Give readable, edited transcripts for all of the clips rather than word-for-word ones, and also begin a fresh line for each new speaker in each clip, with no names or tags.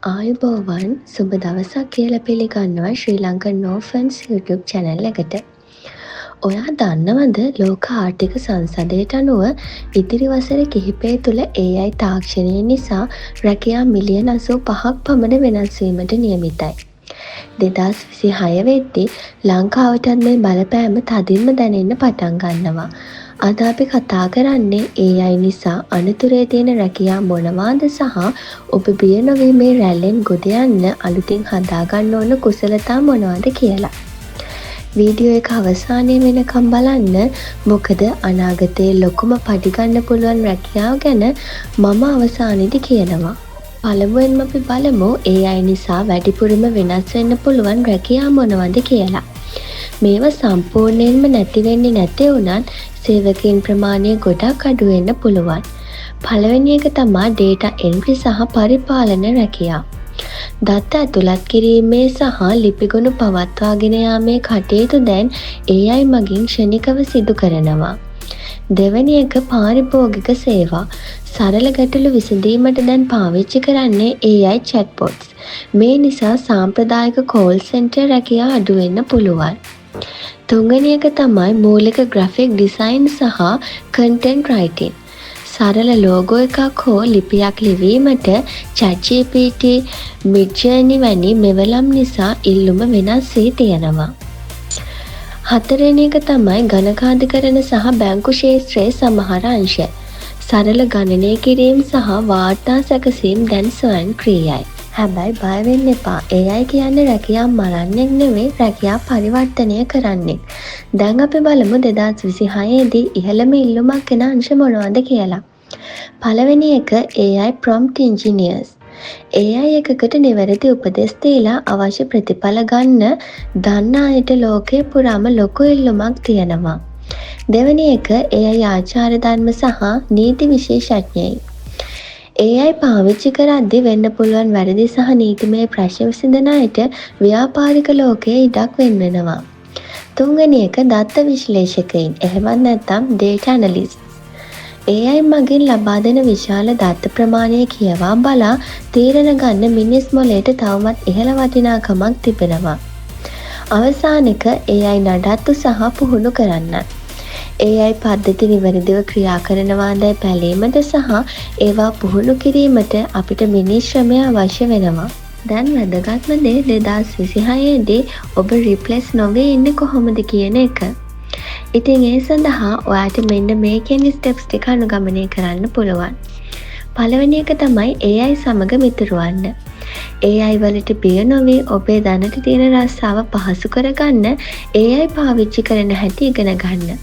ආයුබෝවන් සුබ දවසක් කියලා පිළිගන්නවා ශ්‍රී ලංකා නෝෆන්ස් YouTube channel එකට. ඔයා දන්නවද ලෝක ආර්ථික සංසදයට අනුව ඉදිරි වසර කිහිපය තුළ AI තාක්ෂණය නිසා රැකියා මිලියන 85ක් පමණ වෙනස් වීමට නියමිතයි. 2026 වෙද්දී ලංකාවටත් මේ බලපෑම තදින්ම දැනෙන්න පටන් ගන්නවා. අද අපි කතා කරන්නේ AI නිසා අනතුරේ තියෙන රැකියා මොනවාද සහ ඔබ බිය නොවී මේ රැල්ලෙන් ගොඩ යන්න අලුතින් හදාගන්න ඕන කුසලතා මොනවද කියලා. වීඩියෝ එක අවසානයේ වෙනකම් බලන්න, මොකද අනාගතයේ ලොකුම පඩි ගන්න පුළුවන් රැකියාව ගැන මම අවසානයේදී කියනවා. පළමුවෙන්ම අපි බලමු AI නිසා වැඩිපුරම වෙනස් වෙන්න පුළුවන් රැකියා මොනවද කියලා. මේවා සම්පූර්ණයෙන්ම නැති වෙන්නේ නැති වුණත් සේවකයන් ප්‍රමාණය ගොඩක් අඩු වෙන්න පුළුවන්. පළවෙනි එක තමයි data entry සහ පරිපාලන රැකියාව. දත්ත ඇතුළත් කිරීමේ සහ ලිපිගොනු පවත්වාගෙන යාමේ කටයුතු දැන් AI මගින් ක්ෂණිකව සිදු කරනවා. දෙවෙනි එක පාරිභෝගික සේවා. සරල ගැටලු විසඳීමට දැන් පාවිච්චි කරන්නේ AI chatbots. මේ නිසා සාම්ප්‍රදායික කෝල් සෙන්ටර් රැකියා අඩු වෙන්න පුළුවන්. තුන්වෙනි එක තමයි මූලික ග්‍රැෆික් ඩිසයින් සහ කන්ටෙන්ට් රයිටින්. සරල ලෝගෝ එකක් හෝ ලිපියක් ලිවීමට ChatGPT, Midjourney වැනි මෙවලම් නිසා ඉල්ලුම වෙනස් වී තියෙනවා. හතරවෙනි එක තමයි ගණකාධිකරණ සහ බැංකු ක්ෂේත්‍රයේ සමහර අංශ. සරල ගණනය කිරීම සහ වාර්තා සැකසීම් දැන් ස්වයංක්‍රීයයි. හැබැයි බය වෙන්න එපා. AI කියන්නේ රැකියා මරන්නෙක් නෙවෙයි, රැකියා පරිවර්තනය කරන්නෙක්. දැන් අපි බලමු 2026 දී ඉහළම ඉල්ලුමක් එන අංශ මොනවද කියලා. පළවෙනි එක AI prompt engineers. AI එකකට නිවැරදි උපදෙස් දීලා අවශ්‍ය ප්‍රතිඵල ගන්න දන්න අයට ලෝකේ පුරාම ලොකු ඉල්ලුමක් තියෙනවා. දෙවෙනි එක AI ආචාර ධර්ම සහ නීති විශේෂඥයෙක්. AI පාවිච්චි කරද්දී වෙන්න පුළුවන් වැරදි සහ නීතිමය ප්‍රශ්න විසඳන අයට ව්‍යාපාරික ලෝකයේ ඉඩක් වෙනවා. තුන්වෙනි එක දත්ත විශ්ලේෂකයින්, එහෙමත් නැත්නම් data analysts. AI මගින් ලබා දෙන විශාල දත්ත ප්‍රමාණය කියවා බලා තීරණ ගන්න මිනිස් මොළයට තවමත් ඉහළ වටිනාකමක් තිබෙනවා. අවසාන එක AI නඩත්තු සහ පුහුණු කරන්න. AI පද්ධති නිවැරදිව ක්‍රියා කරනවාදයි බැලීමට සහ ඒවා පුහුණු කිරීමට අපිට මිනිස් ශ්‍රමය අවශ්‍ය වෙනවා. දැන් වැදගත්ම දේ 2026 දී ඔබ රිප්ලේස් නොවී ඉන්නේ කොහොමද කියන එක. ඉතින් ඒ සඳහා ඔයාට මෙන්න මේ කියන ස්ටෙප්ස් ටික අනුගමනය කරන්න පුළුවන්. පළවෙනි එක තමයි AI සමග මිතුරුවන්න. AI වලට බිය නොවී ඔබේ දැනට තියෙන රස්සාව පහසු කරගන්න AI පාවිච්චි කරන හැටි ඉගෙන ගන්න.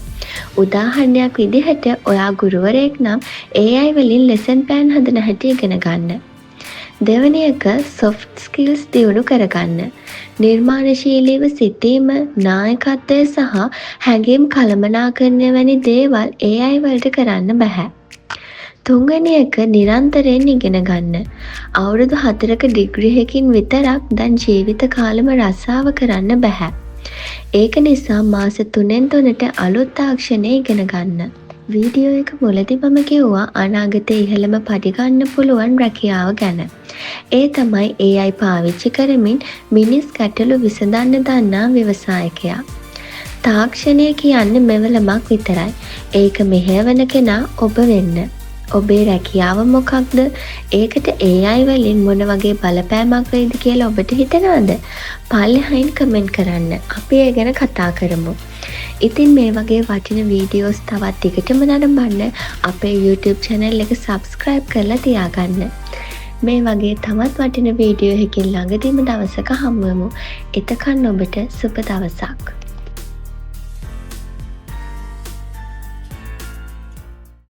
උදාහරණයක් විදිහට ඔයා ගුරුවරයෙක් නම් AI වලින් ලෙසන් ප්ලෑන් හදන හැටි ඉගෙන ගන්න. දෙවෙනි එක soft skills දියුණු කරගන්න. නිර්මාණශීලීව සිටීම, නායකත්වය සහ හැඟීම් කළමනාකරණය වැනි දේවල් AI වලට කරන්න බෑ. තුන්වෙනි එක නිරන්තරයෙන් ඉගෙන ගන්න. අවුරුදු 4ක ඩිග්‍රියකින් විතරක් දැන් ජීවිත කාලෙම රස්සාව කරන්න බෑ. ඒක නිසා මාස 3න් 3ට අලුත් තාක්ෂණය ඉගෙන ගන්න. වීඩියෝ එක මුලදී මම කිව්වා අනාගතයේ ඉහළම පඩි ගන්න පුළුවන් රැකියාව ගැන. ඒ තමයි AI පාවිච්චි කරමින් මිනිස් ගැටලු විසඳන්න දන්නා ව්‍යවසායකයා. තාක්ෂණය කියන්නේ මෙවලමක් විතරයි. ඒක මෙහෙයවන කෙනා ඔබ වෙන්න. ඔබේ රැකියාව මොකක්ද? ඒකට AI වලින් මොන වගේ බලපෑමක් වෙයිද කියලා ඔබට හිතනවද? පල්ලෙහායින් කමෙන්ට් කරන්න. අපි ඒ ගැන කතා කරමු. ඉතින් මේ වගේ වටින වීඩියෝස් තවත් ටිකටම නරඹන්න අපේ YouTube channel එක subscribe කරලා තියාගන්න. මේ වගේ තවත් වටින වීඩියෝ එකකින් ළඟදීම දවසක හමු වෙමු. එතකන් ඔබට සුබ දවසක්.